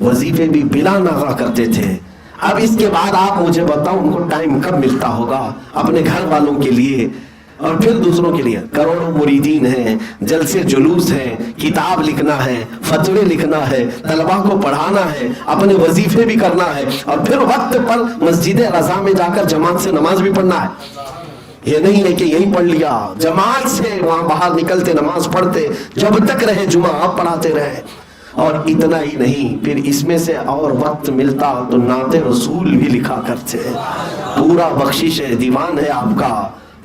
وظیفے بھی بلا ناغہ کرتے تھے۔ اب اس کے بعد آپ مجھے بتاؤ ان کو ٹائم کب ملتا ہوگا اپنے گھر والوں کے لیے اور پھر دوسروں کے لیے؟ کروڑوں مریدین ہیں، جلسے جلوس ہیں، کتاب لکھنا ہے، فتوے لکھنا ہے، طلباء کو پڑھانا ہے، اپنے وظیفے بھی کرنا ہے، اور پھر وقت پر مسجد رضا میں جا کر جماعت سے نماز بھی پڑھنا ہے۔ یہ نہیں ہے کہ یہیں پڑھ لیا، جماعت سے وہاں باہر نکلتے نماز پڑھتے، جب تک رہے جمعہ آپ پڑھاتے رہے۔ اور اتنا ہی نہیں، پھر اس میں سے اور وقت ملتا تو نعت رسول بھی لکھا کرتے، پورا بخشش دیوان ہے آپ کا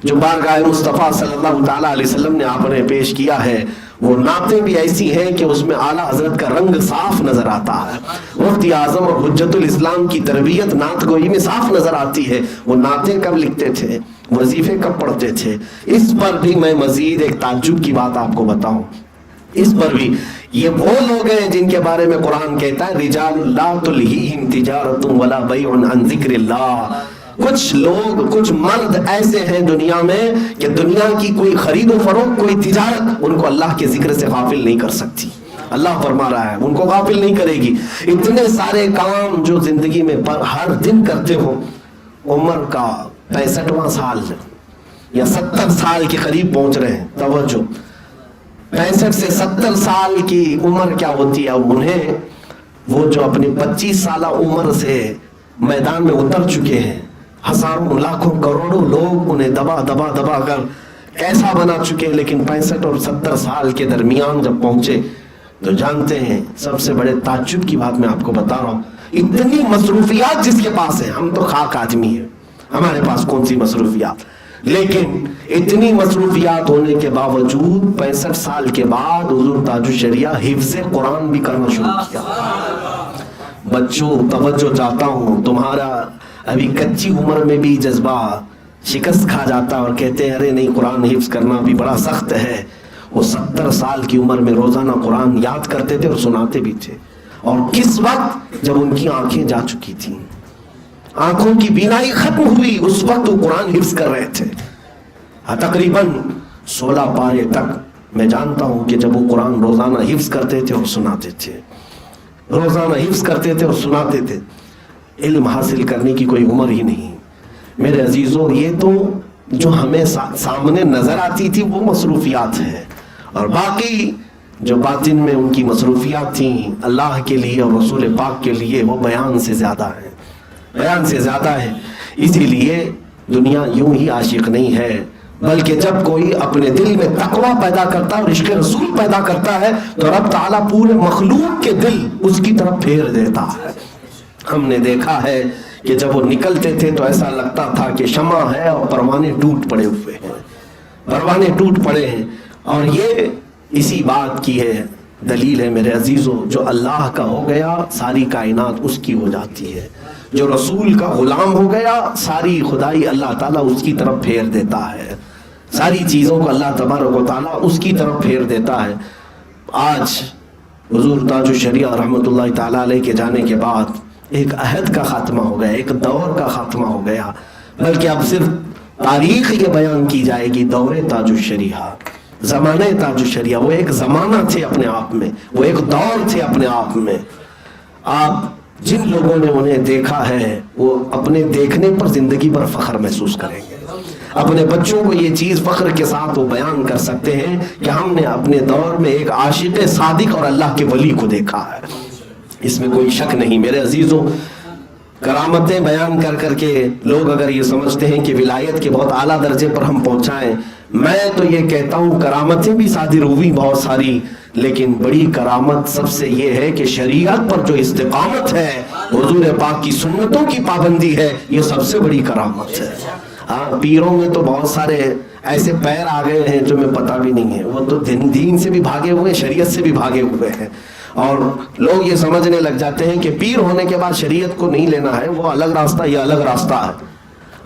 جو بارگاہ مصطفیٰ صلی اللہ تعالیٰ علیہ وسلم نے آپ نے پیش کیا ہے۔ وہ نعتیں بھی ایسی ہیں کہ اس میں اعلیٰ حضرت کا رنگ صاف نظر آتا ہے، مفتی اعظم اور حجت الاسلام کی تربیت نعت گوئی میں صاف نظر آتی ہے۔ وہ نعتیں کب لکھتے تھے، وظیفے کب پڑھتے تھے؟ اس پر بھی میں مزید ایک تعجب کی بات آپ کو بتاؤں، اس پر بھی یہ وہ لوگ ہیں جن کے بارے میں قرآن کہتا ہے رجال لا تلہیہم تجارت ولا بیع عن ذکر اللہ۔ کچھ لوگ، کچھ مرد ایسے ہیں دنیا میں کہ دنیا کی کوئی خرید و فروخت، کوئی تجارت ان کو اللہ کے ذکر سے غافل نہیں کر سکتی۔ اللہ فرما رہا ہے ان کو غافل نہیں کرے گی۔ اتنے سارے کام جو زندگی میں ہر دن کرتے ہو، عمر کا 65واں سال یا 70 سال کے قریب پہنچ رہے ہیں، توجہ، 65 سے 70 سال کی عمر کیا ہوتی ہے انہیں؟ وہ جو اپنی 25 سالہ عمر سے میدان میں اتر چکے ہیں، ہزاروں لاکھوں کروڑوں لوگ انہیں دبا کر کیسا بنا چکے، لیکن 65 اور 70 سال کے درمیان جب پہنچے تو جانتے ہیں، سب سے بڑے تعجب کی بات میں آپ کو بتا رہا ہوں، اتنی مصروفیات جس کے پاس ہیں، ہم تو خاک آدمی ہیں، ہمارے پاس کون سی مصروفیات، لیکن اتنی مصروفیات ہونے کے باوجود 65 سال کے بعد حضور تاج الشریعہ حفظ قرآن بھی کرنا شروع کیا۔ بچوں توجہ چاہتا ہوں، تمہارا ابھی کچی عمر میں بھی جذبہ شکست کھا جاتا اور کہتے ہیں ارے نہیں قرآن حفظ کرنا بھی بڑا سخت ہے۔ وہ 70 سال کی عمر میں روزانہ قرآن یاد کرتے تھے اور سناتے بھی تھے، اور کس وقت؟ جب ان کی آنکھیں جا چکی تھیں، آنکھوں کی بینائی ختم ہوئی، اس وقت وہ قرآن حفظ کر رہے تھے۔ تقریباً 16 پارے تک میں جانتا ہوں کہ جب وہ قرآن روزانہ حفظ کرتے تھے اور سناتے تھے، روزانہ حفظ کرتے تھے اور سناتے تھے۔ علم حاصل کرنے کی کوئی عمر ہی نہیں میرے عزیزوں۔ یہ تو جو ہمیں سامنے نظر آتی تھی وہ مصروفیات ہیں، اور باقی جو باطن میں ان کی مصروفیات تھیں اللہ کے لیے اور رسول پاک کے لیے، وہ بیان سے زیادہ ہیں، بیان سے زیادہ ہے۔ اسی لیے دنیا یوں ہی عاشق نہیں ہے، بلکہ جب کوئی اپنے دل میں تقوی پیدا کرتا ہے اور عشق رسول پیدا کرتا ہے تو رب تعالیٰ پورے مخلوق کے دل اس کی طرف پھیر دیتا ہے۔ ہم نے دیکھا ہے کہ جب وہ نکلتے تھے تو ایسا لگتا تھا کہ شمع ہے اور پروانے ٹوٹ پڑے ہوئے ہیں، پروانے ٹوٹ پڑے ہیں۔ اور یہ اسی بات کی ہے دلیل ہے میرے عزیزوں، جو اللہ کا ہو گیا ساری کائنات اس کی ہو جاتی ہے، جو رسول کا غلام ہو گیا ساری خدائی اللہ تعالیٰ اس کی طرف پھیر دیتا ہے، ساری چیزوں کو اللہ تبارک و تعالیٰ اس کی طرف پھیر دیتا ہے۔ آج حضور تاج الشریعہ رحمۃ اللہ تعالیٰ علیہ کے جانے کے بعد ایک عہد کا خاتمہ ہو گیا، ایک دور کا خاتمہ ہو گیا، بلکہ اب صرف تاریخ یہ بیان کی جائے گی، دور تاج الشریعہ، زمانہ تاج الشریعہ، وہ ایک زمانہ تھے اپنے آپ میں، وہ ایک دور تھے اپنے آپ میں۔ آپ جن لوگوں نے انہیں دیکھا ہے وہ اپنے دیکھنے پر زندگی پر فخر محسوس کریں گے، اپنے بچوں کو یہ چیز فخر کے ساتھ وہ بیان کر سکتے ہیں کہ ہم نے اپنے دور میں ایک عاشق صادق اور اللہ کے ولی کو دیکھا ہے۔ اس میں کوئی شک نہیں میرے عزیزوں۔ کرامتیں بیان کر کر کے لوگ اگر یہ سمجھتے ہیں کہ ولایت کے بہت اعلیٰ درجے پر ہم پہنچائیں، میں تو یہ کہتا ہوں کرامتیں بھی صادر ہوئی بہت ساری، لیکن بڑی کرامت سب سے یہ ہے کہ شریعت پر جو استقامت ہے، حضور پاک کی سنتوں کی پابندی ہے، یہ سب سے بڑی کرامت ہے۔ ہاں، پیروں میں تو بہت سارے ایسے پیر آ گئے ہیں جو میں پتہ بھی نہیں ہے، وہ تو دین سے بھی بھاگے ہوئے، شریعت سے بھی بھاگے ہوئے ہیں، اور لوگ یہ سمجھنے لگ جاتے ہیں کہ پیر ہونے کے بعد شریعت کو نہیں لینا ہے، وہ الگ راستہ، یہ الگ راستہ ہے۔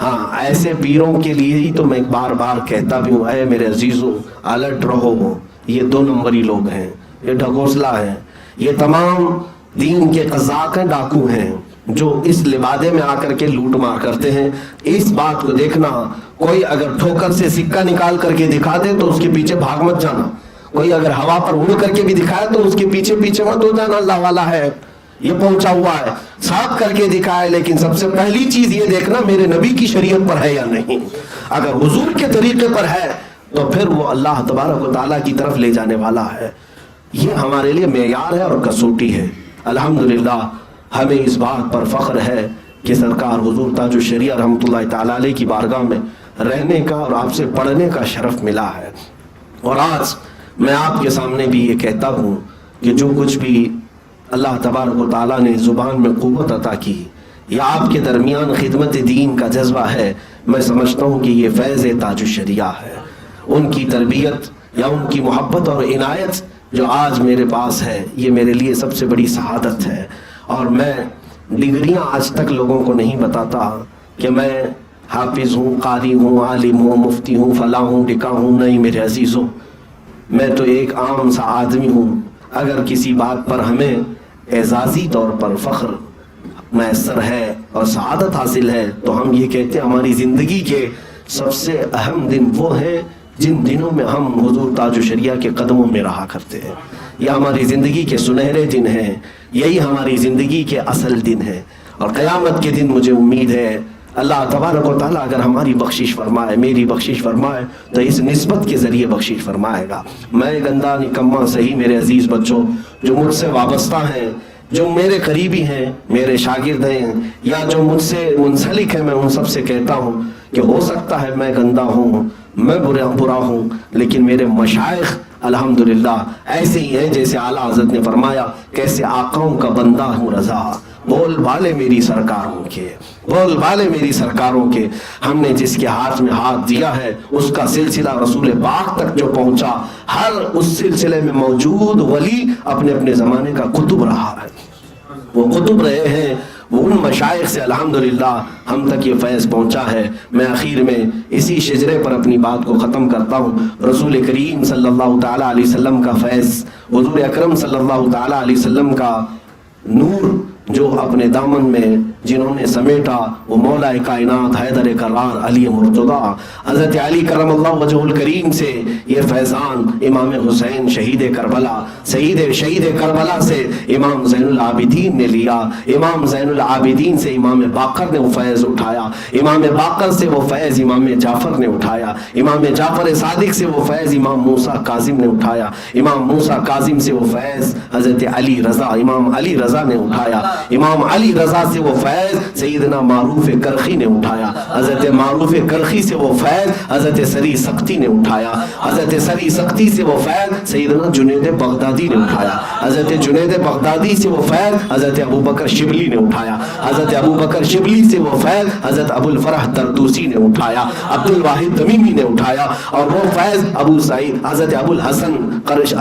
ہاں، ایسے پیروں کے لیے ہی تو میں بار بار کہتا بھی ہوں، اے میرے عزیزوں الرٹ رہو، یہ 2 نمبری لوگ ہیں، یہ ڈھکوسلا ہیں، یہ تمام دین کے قزاق ہیں، ڈاکو ہیں، جو اس لبادے میں آ کر کے لوٹ مار کرتے ہیں۔ اس بات کو دیکھنا، کوئی اگر ٹھوکر سے سکہ نکال کر کے دکھا دے تو اس کے پیچھے بھاگ مت جانا، کوئی اگر ہوا پر اڑ کر کے بھی دکھائے تو اس کے پیچھے پیچھے مت ہو جانا، اللہ والا ہے، یہ پہنچا ہوا ہے، صاف کر کے دکھائے، لیکن سب سے پہلی چیز یہ دیکھنا میرے نبی کی شریعت پر ہے یا نہیں۔ اگر حضور کے طریقے پر ہے تو پھر وہ اللہ تبارک و تعالیٰ کی طرف لے جانے والا ہے۔ یہ ہمارے لیے معیار ہے اور کسوٹی ہے۔ الحمدللہ ہمیں اس بات پر فخر ہے کہ سرکار حضور تاج الشریعہ رحمۃ اللہ تعالیٰ علیہ کی بارگاہ میں رہنے کا اور آپ سے پڑھنے کا شرف ملا ہے۔ اور آج میں آپ کے سامنے بھی یہ کہتا ہوں کہ جو کچھ بھی اللہ تبارک و تعالیٰ نے زبان میں قوت عطا کی یا آپ کے درمیان خدمت دین کا جذبہ ہے، میں سمجھتا ہوں کہ یہ فیض تاج الشریعہ ہے۔ ان کی تربیت یا ان کی محبت اور عنایت جو آج میرے پاس ہے، یہ میرے لیے سب سے بڑی سعادت ہے۔ اور میں ڈگریاں آج تک لوگوں کو نہیں بتاتا کہ میں حافظ ہوں، قاری ہوں، عالم ہوں، مفتی ہوں، فلاں ہوں، ڈکا ہوں، نہیں میرے عزیزوں، میں تو ایک عام سا آدمی ہوں۔ اگر کسی بات پر ہمیں اعزازی طور پر فخر میسر ہے اور سعادت حاصل ہے تو ہم یہ کہتے ہیں ہماری زندگی کے سب سے اہم دن وہ ہیں جن دنوں میں ہم حضور تاج الشریعہ کے قدموں میں رہا کرتے ہیں۔ یہ ہماری زندگی کے سنہرے دن ہیں، یہی ہماری زندگی کے اصل دن ہیں۔ اور قیامت کے دن مجھے امید ہے اللہ تبارک و تعالیٰ اگر ہماری بخشش فرمائے، میری بخشش فرمائے، تو اس نسبت کے ذریعے بخشش فرمائے گا۔ میں گندا نکما صحیح میرے عزیز بچوں، جو مجھ سے وابستہ ہیں، جو میرے قریبی ہیں، میرے شاگرد ہیں، یا جو مجھ سے منسلک ہیں، میں ان سب سے کہتا ہوں کہ ہو سکتا ہے میں گندا ہوں، میں برا ہوں، لیکن میرے مشائخ الحمدللہ ایسے ہی ہیں جیسے اعلیٰ حضرت نے فرمایا، کیسے آقاؤں کا بندہ ہوں رضا، بول بالے میری سرکاروں کے، بول بالے میری سرکاروں کے۔ ہم نے جس کے ہاتھ میں ہاتھ دیا ہے اس کا سلسلہ رسول پاک تک جو پہنچا، ہر اس سلسلے میں موجود ولی اپنے اپنے زمانے کا قطب رہا ہے، وہ قطب رہے ہیں، وہ ان مشائخ سے الحمدللہ ہم تک یہ فیض پہنچا ہے۔ میں آخر میں اسی شجرے پر اپنی بات کو ختم کرتا ہوں۔ رسول کریم صلی اللہ تعالیٰ علیہ وسلم کا فیض، حضور اکرم صلی اللہ تعالیٰ علیہ وسلم کا نور جو اپنے دامن میں جنہوں نے سمیٹا، وہ مولا کائنات حیدر کرار علی مرتضیٰ حضرت علی کرم اللہ وجہ الکریم سے یہ فیضان امام حسین شہید کربلا، شہید کربلا سے امام زین العابدین نے لیا، امام زین العابدین سے امام باقر نے وہ فیض اٹھایا، امام باقر سے وہ فیض امام جعفر نے اٹھایا، امام جعفر صادق سے وہ فیض امام موسیٰ کاظم نے اٹھایا، امام موسیٰ کاظم سے وہ فیض حضرت علی رضا، امام علی رضا نے اٹھایا، امام علی رضا سے وہ فیض سیدنا معروف کرخی نے اٹھایا، حضرت معروف کرخی سے وہ فیض حضرت سری سختی نے اٹھایا، حضرت سری سختی سے وہ فیض سیدنا جنید بغدادی نے اٹھایا، حضرت جنید بغدادی سے وہ فیض حضرت ابو بکر شبلی نے اٹھایا، حضرت ابو بکر شبلی سے وہ فیض حضرت ابو الفرح طرطوسی نے اٹھایا، عبد الواحد تمیمی نے اٹھایا، اور وہ فیض ابو سعید حضرت ابو الحسن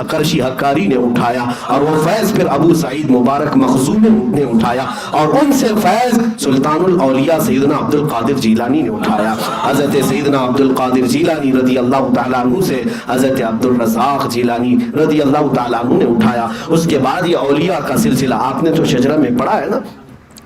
قرشی حکاری نے اٹھایا، اور وہ فیض پھر ابو سعید مبارک مخزومی نے اٹھایا، اور ان سے فیض سلطان الاولیاء سیدنا عبد القادر جیلانی نے اٹھایا، حضرت سیدنا عبد القادر جیلانی رضی اللہ تعالیٰ عنہ سے حضرت عبد الرزاق جیلانی رضی اللہ تعالیٰ عنہ نے اٹھایا۔ اس کے بعد یہ اولیاء کا سلسلہ آپ نے تو شجرہ میں پڑھا ہے نا،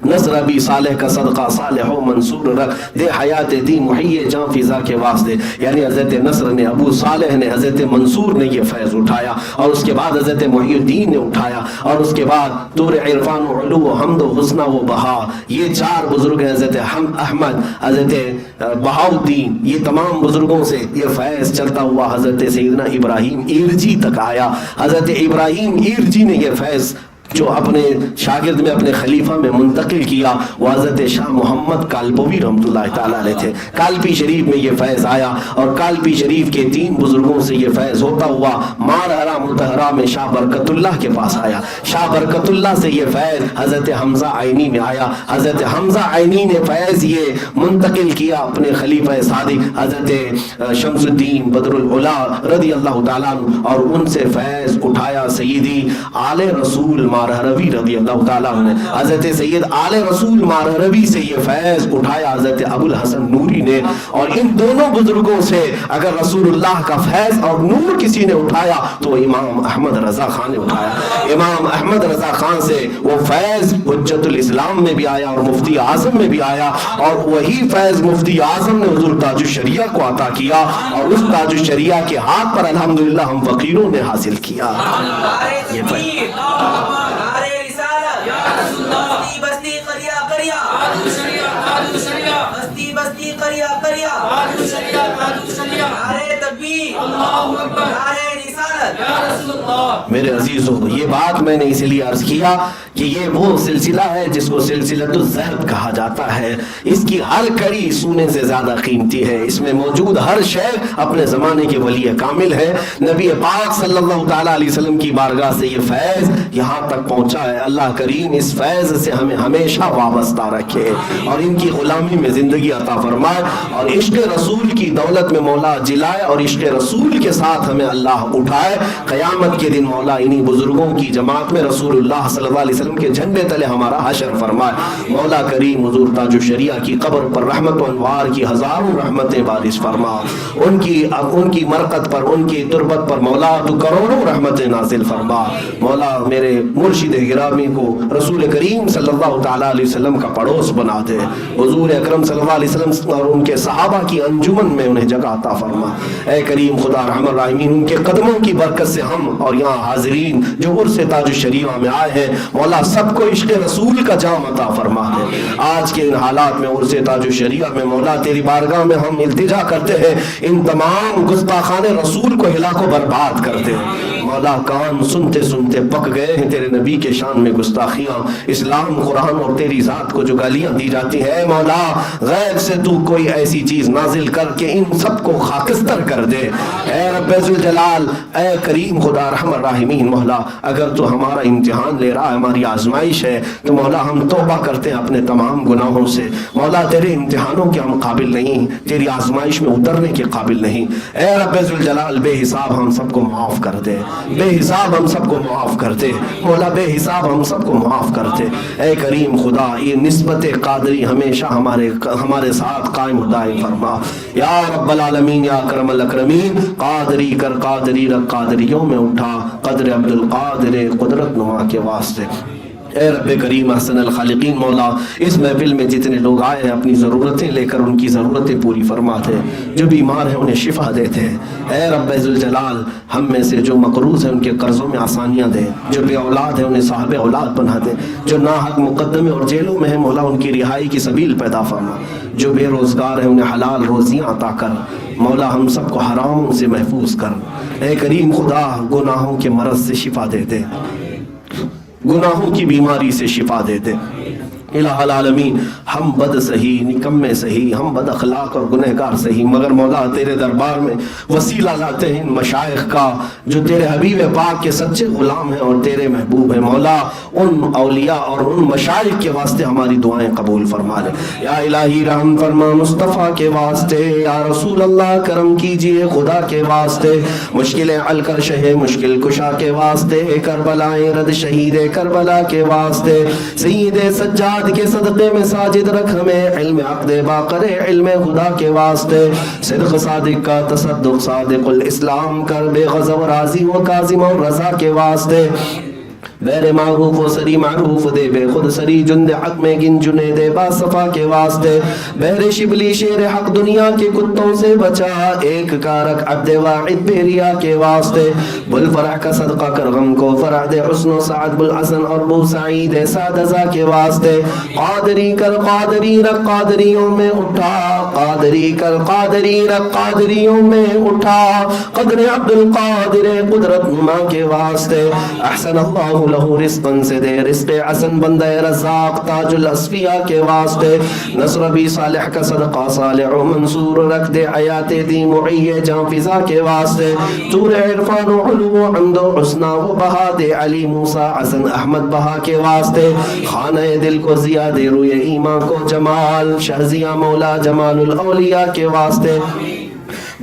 نصر ابی صالح کا صدقہ صالح و منصور رکھ دے حیات دی محیی جان فضا کے واسطے. یعنی حضرت نصر نے، ابو صالح نے، حضرت منصور نے یہ فیض اٹھایا، اور اس کے بعد حضرت محی الدین نے اٹھایا، اور اس کے بعد طور عرفان و علو و حمد و حسنہ و بہا، یہ چار بزرگ ہیں، حضرت احمد، حضرت بہاؤالدین، یہ تمام بزرگوں سے یہ فیض چلتا ہوا حضرت سیدنا ابراہیم ایرجی تک آیا. حضرت ابراہیم ایرجی نے یہ فیض جو اپنے شاگرد میں، اپنے خلیفہ میں منتقل کیا، وہ حضرت شاہ محمد کالپوی رحمۃ اللہ تعالیٰ علیہ تھے. کالپی شریف میں یہ فیض آیا، اور کالپی شریف کے 3 بزرگوں سے یہ فیض ہوتا ہوا مارہرہ متحرہ میں شاہ برکت اللہ کے پاس آیا. شاہ برکت اللہ سے یہ فیض حضرت حمزہ عینی میں آیا. حضرت حمزہ عینی نے فیض یہ منتقل کیا اپنے خلیفہ صادق حضرت شمس الدین بدر العلا رضی اللہ تعالیٰ عنہ، اور ان سے فیض اٹھایا سیدی آل رسول مارہروی رضی اللہ تعالیٰ عنہ. حضرت سید آل رسول مارہروی سے یہ فیض اٹھایا حضرت ابو الحسن نوری نے. اور ان دونوں بزرگوں سے اگر رسول اللہ کا فیض اور نور کسی نے اٹھایا تو امام احمد رضا خان نے اٹھایا. امام احمد رضا خان سے وہ فیض حجت الاسلام میں بھی آیا اور مفتی اعظم میں بھی آیا، اور وہی فیض مفتی اعظم نے حضور تاج الشریعہ کو عطا کیا، اور اس تاج الشریعہ کے ہاتھ پر الحمدللہ ہم فقیروں نے حاصل کیا. یہ فیض میرے عزیزو، یہ بات میں نے اسی لیے عرض کیا کہ یہ وہ سلسلہ ہے جس کو سلسلۃ الزہد کہا جاتا ہے. اس کی ہر کڑی سونے سے زیادہ قیمتی ہے. اس میں موجود ہر شے اپنے زمانے کے ولی کامل ہے. نبی پاک صلی اللہ تعالیٰ علیہ وسلم کی بارگاہ سے یہ فیض یہاں تک پہنچا ہے. اللہ کریم اس فیض سے ہمیں ہمیشہ وابستہ رکھے اور ان کی غلامی میں زندگی عطا فرمائے، اور عشق رسول کی دولت میں مولا جلائے، اور عشق رسول کے ساتھ ہمیں اللہ اٹھائے. قیامت کے دن مولا انہی بزرگوں کی جماعت میں رسول اللہ صلی اللہ علیہ وسلم کے جھنڈے تلے ہمارا حشر فرمائے. مولا کریم حضور تاج الشریعہ کی قبر پر رحمت و انوار کی ہزاروں رحمتیں بارش فرما. ان کی مرقد پر، ان کی تربت پر مولا تو کروڑوں رحمتیں نازل فرما. مولا میرے مرشد گرامی کو رسول کریم صلی اللہ تعالیٰ علیہ وسلم کا پڑوس بنا دے. حضور اکرم صلی اللہ علیہ وسلم اور ان کے صحابہ کی انجمن میں انہیں جگہ عطا فرما. اے کریم خدا رحم الرحیمین، ان کے قدموں کی برکت سے ہم اور یہاں حاضرین جو عرس تاج الشریعہ میں آئے ہیں، مولا سب کو عشق رسول کا جام عطا فرما دے. آج کے ان حالات میں عرس تاج الشریعہ میں مولا تیری بارگاہ میں ہم التجا کرتے ہیں، ان تمام گستاخان رسول کو ہلاک و برباد کر دے. مولا کان سنتے سنتے پک گئے ہیں تیرے نبی کے شان میں گستاخیاں، اسلام، قرآن اور تیری ذات کو جو گالیاں دی جاتی ہیں. مولا غیب سے تو کوئی ایسی چیز نازل کر کے ان سب کو خاکستر کر دے. اے رب ذوالجلال، اے کریم خدا رحم الراحمین، مولا اگر تو ہمارا امتحان لے رہا ہے، ہماری آزمائش ہے، تو مولا ہم توبہ کرتے ہیں اپنے تمام گناہوں سے. مولا تیرے امتحانوں کے ہم قابل نہیں، تیری آزمائش میں اترنے کے قابل نہیں. اے رب ذوالجلال، بے حساب ہم سب کو معاف کر دے، بے حساب ہم سب کو معاف کر دے. مولا بے حساب ہم سب کو معاف کر دے. اے کریم خدا، یہ نسبت قادری ہمیشہ ہمارے ساتھ قائم دائم فرما. یا رب العالمین، یا اکرم الاکرمین، قادری کر قادری رکھ، قادریوں میں اٹھا قدر عبد القادر قدرت نما کے واسطے. اے رب کریم احسن الخالقین، مولا اس محفل میں جتنے لوگ آئے ہیں اپنی ضرورتیں لے کر ان کی ضرورتیں پوری فرماتے. جو بیمار ہیں انہیں شفا دیتے ہیں. اے رب ذوالجلال، ہم میں سے جو مقروض ہیں ان کے قرضوں میں آسانیاں دیں، جو بے اولاد ہیں انہیں صاحب اولاد بنا دیں، جو ناحق مقدمے اور جیلوں میں ہیں مولا ان کی رہائی کی سبیل پیدا فرما، جو بے روزگار ہیں انہیں حلال روزیاں عطا کر. مولا ہم سب کو حرام سے محفوظ کر. اے کریم خدا، گناہوں کے مرض سے شفا دے دے، گناہوں کی بیماری سے شفا دے دے. الہ العالمین، ہم بد سہی، نکمے سہی، ہم بد اخلاق اور گنہگار سہی، مگر مولا تیرے دربار میں وسیلہ لاتے ہیں ان مشائخ کا جو تیرے حبیب پاک کے سچے غلام ہیں اور تیرے محبوب ہیں. مولا ان اولیاء اور ان مشائخ کے واسطے ہماری دعائیں قبول فرما لے. یا الہی رحم فرما مصطفیٰ کے واسطے، یا رسول اللہ کرم کیجئے خدا کے واسطے، مشکلیں حل کر شہ مشکل کشا کے واسطے، کربلائیں رد شہید کربلا کے واسطے، سید سجاد کے صدقے میں ساجد رکھ ہمیں، علم عقد باقر علم خدا کے واسطے، صدق صادق کا تصدق صادق الاسلام کر، بے غضب راضی و کاظم و رضا کے واسطے. غیر معروف و سری معروف دے بے خود سری جند حق میں گن جنے دے با صفا کے واسطے بہر شبلی شیر حق دنیا کے کتوں سے بچا ایک کارک عبد واحد بیریا کے واسطے بل فرح کا صدقہ کر غم کو فرح دے حسن و سعد بالحسن اور بو سعید سعدزا کے واسطے قادری کر قادری رکھ قادریوں میں اٹھا قادری کر قادری رکھ قادریوں میں اٹھا قدر عبد القادر قدرت نما کے واسطے احسن اللہ لہو رزقا سے دے رزق حسن بندہ رزاق تاج الاسفیاء کے واسطے نصر بھی صالح کا صدقہ صالح و منصور رکھ دے حیات دی معی جان فضا کے واسطے تور عرفان و علو و حمد و حسنہ و بہا دے علی موسیٰ حسن احمد بہا کے واسطے خانہ دل کو زیادہ روئے ایمان کو جمال شہزیاں مولا جمال الاولیاء کے واسطے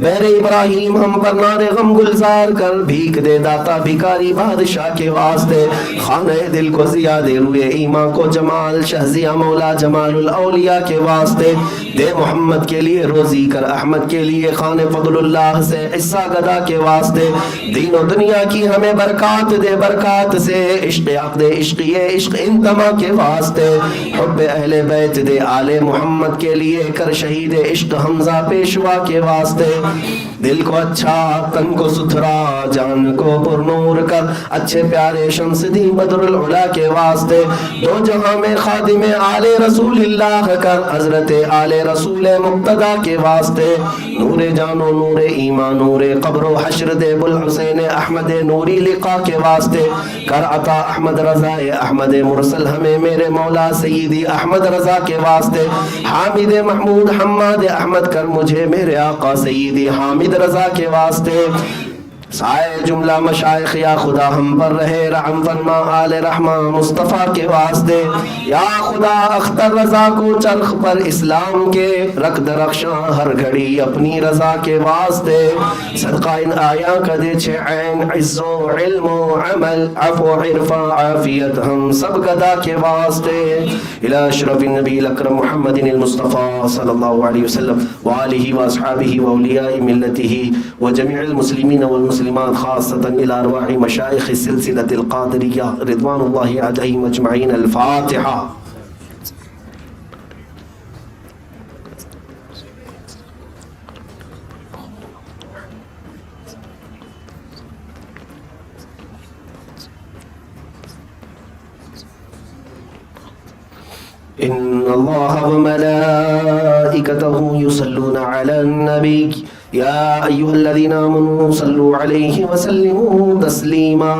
بہر ابراہیم ہم پر نار غم گلزار کر بھیک دے داتا بھکاری بادشاہ کے واسطے خانہ دل کو زیادہ روئے ایمان کو جمال شہزیاں مولا جمال الاولیاء کے واسطے دے محمد کے لیے روزی کر احمد کے لیے خان فضل اللہ سے حصہ گدا کے واسطے دین و دنیا کی ہمیں برکات دے برکات سے عشق حق دے عشقی عشق انتما کے واسطے حب اہل بیت دے آل محمد کے لیے کر شہید عشق حمزہ پیشوا کے واسطے دل کو اچھا تن کو ستھرا جان کو پر نور کر اچھے پیارے شمس دین بدر العلا کے واسطے دو جہاں میں خادم آل رسول اللہ کر حضرت آل رسول مقتدہ کے واسطے نور جان و نور ایمان نور قبر و حشر دے بالحسین احمد نوری لقا کے واسطے کر عطا احمد رضا احمد مرسل ہمیں میرے مولا سیدی احمد رضا کے واسطے حامد محمود حماد احمد کر مجھے میرے آقا سیدی حامد رضا کے واسطے سائے جملہ مشائخ یا خدا ہم پر رہے رحم فرما آل رحمہ مصطفیٰ کے واسطے یا خدا اختر رضا کو چرخ پر اسلام کے رکھ درخشاں ہر گھڑی اپنی رضا کے واسطے صدقہ ان آیاں کا دے چھے عین عز و علم و عمل عفو عرفہ عافیت ہم سب گدا کے واسطے الى اشرف النبی الاکرم محمد المصطفیٰ صلی اللہ علیہ وسلم وآلہ واصحابہ واولیاء ملتہ وجميع المسلمين والمسلمات خاصة إلى أرواح مشايخ سلسلة القادرية رضوان الله عليهم أجمعين الفاتحة. إن الله وملائكته يصلون على النبي يا أيها الذين آمنوا صلوا عليه وسلموا تسليما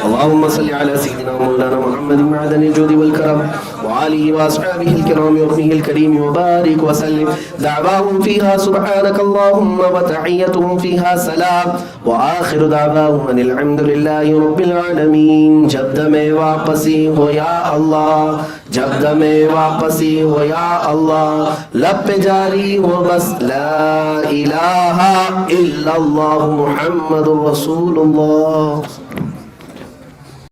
اللهم صل على سيدنا مولانا محمد معدن الجود والكرم وآله وأصحابه الكرام وابنه الكريم وبارك وسلم دعواهم فيها سبحانك اللهم وتحيتهم فيها سلام وآخر دعواهم أن الحمد لله رب العالمين. جب دم واپسی ہو یا اللہ جب دم واپسی ہو یا اللہ لب پہ جاری ہو بس لا الہ الا اللہ محمد رسول اللہ.